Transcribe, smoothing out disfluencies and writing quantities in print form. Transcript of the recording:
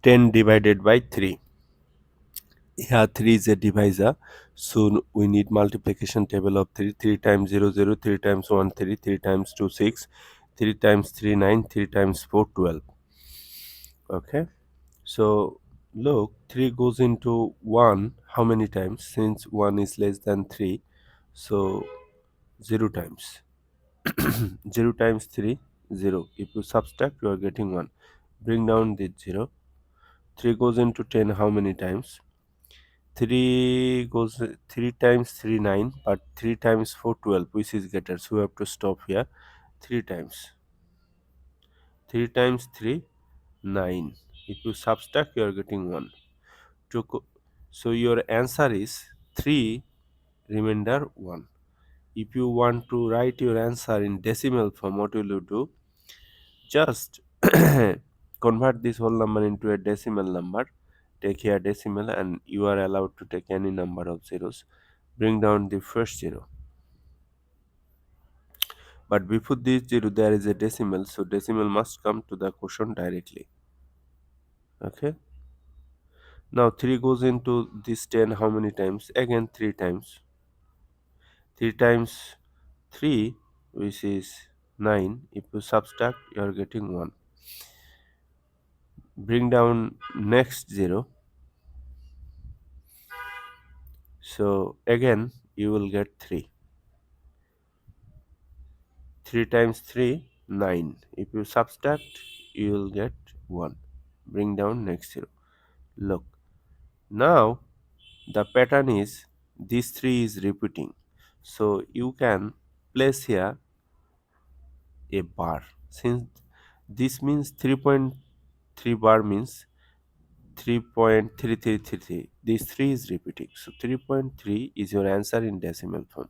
10 divided by 3. Here 3 is a divisor, so we need multiplication table of 3. 3 times 0 0, 3 times 1 3, 3 times 2 6, 3 times 3 9, 3 times 4 12. Okay, so look, 3 goes into 1 how many times? Since 1 is less than 3, so 0 times. 0 times 3, 0. If you subtract, you are getting 1. Bring down this 0. 3 goes into 10 how many times? 3 times 3 9, but 3 times 4 12, which is greater, so we have to stop here. 3 times 3 times 3 9. If you subtract, you are getting 1. So your answer is 3 remainder 1. If you want to write your answer in decimal form, what will you do? Just convert this whole number into a decimal number. Take here decimal, and you are allowed to take any number of zeros. Bring down the first zero. But before this zero, there is a decimal, so decimal must come to the quotient directly. Okay. Now 3 goes into this 10 how many times? Again 3 times. 3 times 3, which is 9. If you subtract, you are getting 1. Bring down next 0. So again you will get 3. 3 times 3, 9. If you subtract, you will get 1. Bring down next 0. Look, now the pattern is this 3 is repeating. So you can place here a bar. Since this means 3.3 bar means 3.3333. This 3 is repeating. So 3.3 is your answer in decimal form.